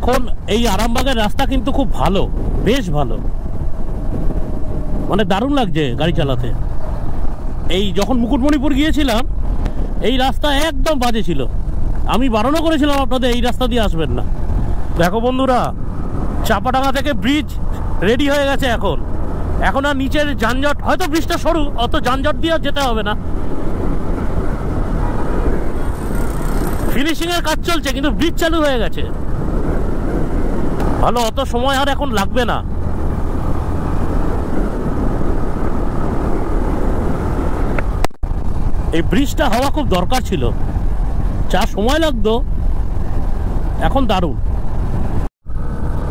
এখন এই আরামবাগের রাস্তা কিন্তু খুব ভালো, বেশ ভালো, মানে দারুণ লাগছে গাড়ি চালাতে। এই যখন মুকুটমণিপুর গিয়েছিলাম এই রাস্তা একদম বাজে ছিল, আমি বারণও করেছিলাম আপনাদের এই রাস্তা দিয়ে আসবেন না। দেখো বন্ধুরা, চাপাডাঙ্গা থেকে ব্রিজ রেডি হয়ে গেছে। এখন আর নিচের যানজট, হয়তো ব্রিজটা সরু, অত যানজট দিয়ে আর যেতে হবে না। ফিনিশিং এর কাজ চলছে কিন্তু ব্রিজ চালু হয়ে গেছে, ভালো, অত সময় আর এখন লাগবে না। এই ব্রিজটা হওয়া খুব দরকার ছিল, যা সময় লাগতো এখন দারুণ।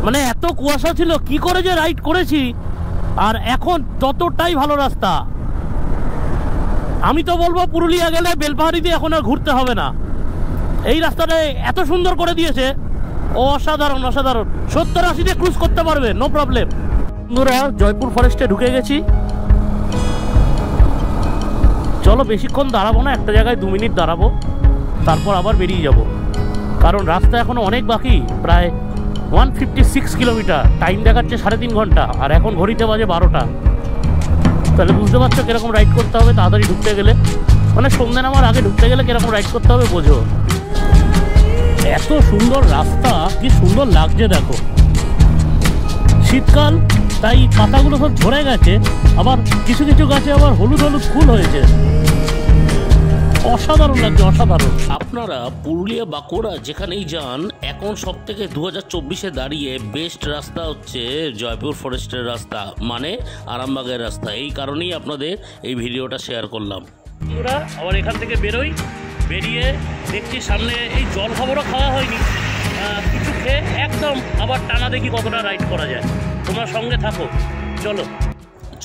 মানে এত কুয়াশা ছিল, কি করে যে রাইড করেছি, আর এখন ততটাই ভালো রাস্তা। আমি তো বলবো পুরুলিয়া গেলে বেলপাহাড়ি দিয়ে এখন আর ঘুরতে হবে না, এই রাস্তাটা এত সুন্দর করে দিয়েছে, অসাধারণ অসাধারণ। 70-80 দিয়ে ক্রুজ করতে পারবে, নো প্রবলেম। বন্ধুরা, জয়পুর ফরেস্টে ঢুকে গেছি। চলো বেশিক্ষণ দাঁড়াবো না, একটা জায়গায় 2 মিনিট দাঁড়াবো, তারপর আবার বেরিয়ে যাব, কারণ রাস্তা এখনো অনেক বাকি। প্রায় 156 কিলোমিটার, টাইম দেখাচ্ছে 3.5 ঘন্টা, আর এখন ঘড়িতে বাজে 12টা। তাহলে বুঝতে পারছো কিরকম রাইড করতে হবে তাড়াতাড়ি ঢুকতে গেলে, মানে সন্ধ্যে নামার আগে ঢুকতে গেলে কিরকম রাইড করতে হবে বোঝো। এত সুন্দর রাস্তা, কি সুন্দর লাগছে দেখো। শীতকাল, তাই পাতাগুলো সব ঝরে গেছে, আবার কিছু কিছু গাছে আবার হলুদ হলুদ ফুল হয়েছে, অসাধারণ লাগছে, অসাধারণ। আপনারা পুরুলিয়া বাঁকুড়া যেখানেই যান, এখন সব থেকে 2024-এ দাঁড়িয়ে বেস্ট রাস্তা হচ্ছে জয়পুর ফরেস্টের রাস্তা, মানে আরামবাগের রাস্তা। এই কারণেই আপনাদের এই ভিডিওটা শেয়ার করলাম। আমরা আবার এখান থেকে বেরিয়ে দেখছি সামনে এই জল খাবারও খাওয়া হয়নি, কিছু খেয়ে একদম আবার টানা দেখি কতটা রাইড করা যায়। তোমরা সঙ্গে থাকো, চলো।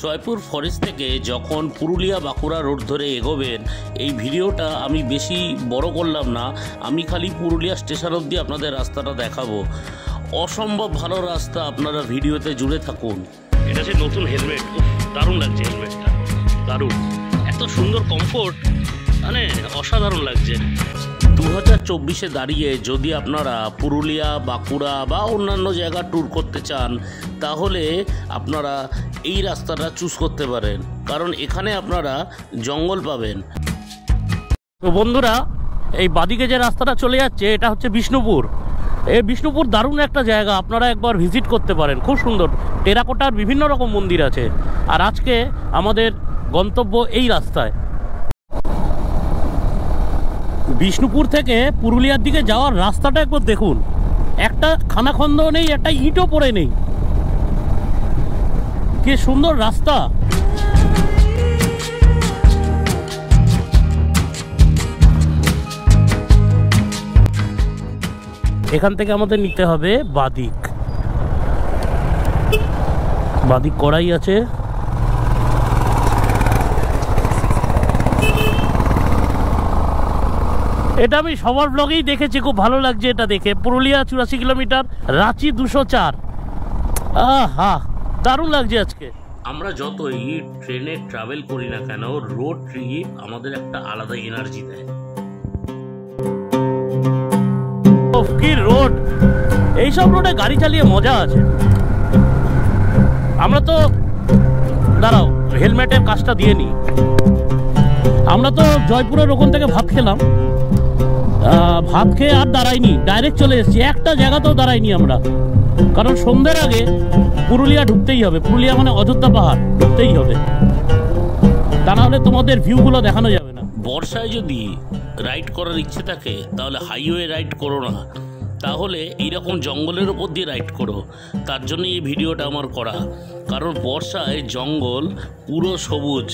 জয়পুর ফরেস্ট থেকে যখন পুরুলিয়া বাঁকুড়া রোড ধরে এগোবেন, এই ভিডিওটা আমি বেশি বড় করলাম না, আমি খালি পুরুলিয়া স্টেশন অবধি আপনাদের রাস্তাটা দেখাবো। অসম্ভব ভালো রাস্তা, আপনারা ভিডিওতে জুড়ে থাকুন। এটা হচ্ছে নতুন হেলমেট, দারুণ লাগছে হেলমেটটা, দারুণ, এত সুন্দর কমফোর্ট, মানে অসাধারণ লাগছে। 2024-এ দাঁড়িয়ে যদি আপনারা পুরুলিয়া বাঁকুড়া বা অন্যান্য জায়গা ট্যুর করতে চান, তাহলে আপনারা এই রাস্তাটা চুজ করতে পারেন, কারণ এখানে আপনারা জঙ্গল পাবেন। তো বন্ধুরা, এই বাদিকে যে রাস্তাটা চলে যাচ্ছে এটা হচ্ছে বিষ্ণুপুর। এই বিষ্ণুপুর দারুণ একটা জায়গা, আপনারা একবার ভিজিট করতে পারেন, খুব সুন্দর, টেরাকোটার বিভিন্ন রকম মন্দির আছে। আর আজকে আমাদের গন্তব্য এই রাস্তায়। বিষ্ণুপুর থেকে পুরুলিয়ার দিকে যাওয়ার রাস্তাটা একবার দেখুন, একটা খানাখন্দ নেই, একটা ইটও পড়ে নেই, কি সুন্দর রাস্তা। এখান থেকে আমাদের নিতে হবে বাদিক কড়াই আছে। এটা আমি সবার ব্লগেই দেখেছি, খুব ভালো লাগছে এটা দেখে। পুরুলিয়া 84 কিলোমিটার, রাঁচি 204। আহা, দারুণ লাগছে আজকে। আমরা যতই ট্রেনে ট্রাভেল করি না কেন, রোড ট্রিপ আমাদের একটা আলাদা এনার্জি দেয়। কি রোড, এইসব রোডে গাড়ি চালিয়ে মজা আছে। আমরা তো, দাঁড়াও হেলমেটের কাজটা দিয়ে নিই। আমরা তো জয়পুরের ওখান থেকে ভাত খেলাম, ভাত খেয়ে আর দাঁড়াইনি, ডাইরেক্ট চলে এসেছি, একটা জায়গাতেও দাঁড়াইনি আমরা, কারণ সন্ধ্যের আগে পুরুলিয়া ঢুকতেই হবে। পুরুলিয়া মানে অযোধ্যা পাহাড়, ঢুকতেই হবে, তা না হলে তোমাদের ভিউগুলো দেখানো যাবে না। বর্ষায় যদি রাইড করার ইচ্ছে থাকে তাহলে হাইওয়ে রাইড করো না, তাহলে এইরকম জঙ্গলের ওপর দিয়ে রাইড করো। তার জন্য এই ভিডিওটা আমার করা, কারণ বর্ষায় জঙ্গল পুরো সবুজ।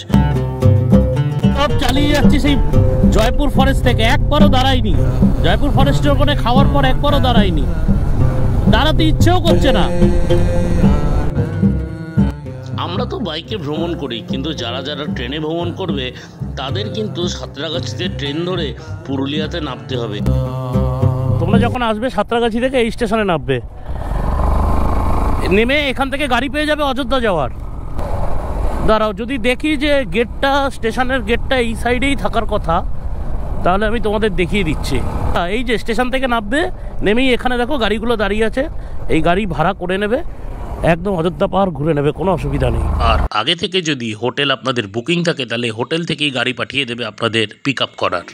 সব চালিয়ে যাচ্ছি সেই জয়পুর ফরেস্ট থেকে, একবারও দাঁড়াইনি। জয়পুর ফরেস্টের ওখানে খাওয়ার পর একবারও দাঁড়াইনি, দাঁড়াতে ইচ্ছেও করছে না। আমরা তো বাইকে ভ্রমণ করি, কিন্তু যারা যারা ট্রেনে ভ্রমণ করবে তাদের কিন্তু সাঁতরাগাছিতে ট্রেন ধরে পুরুলিয়াতে নামতে হবে। তোমরা যখন আসবে সাঁতরাগাছি থেকে এই স্টেশনে নামবে, নেমে এখান থেকে গাড়ি পেয়ে যাবে অযোধ্যা যাওয়ার। দাঁড়াও, যদি দেখি যে গেটটা, স্টেশনের গেটটা এই সাইডেই থাকার কথা, তাহলে আমি তোমাদের দেখিয়ে দিচ্ছি। এই যে স্টেশন থেকে নামবে, নেমেই এখানে দেখো গাড়িগুলো দাঁড়িয়ে আছে, এই গাড়ি ভাড়া করে নেবে, একদম অযোধ্যা পাহাড় ঘুরে নেবে, কোনো অসুবিধা নেই। আর আগে থেকে যদি হোটেল আপনাদের বুকিং থাকে তাহলে হোটেল থেকেই গাড়ি পাঠিয়ে দেবে আপনাদের পিক আপ করার।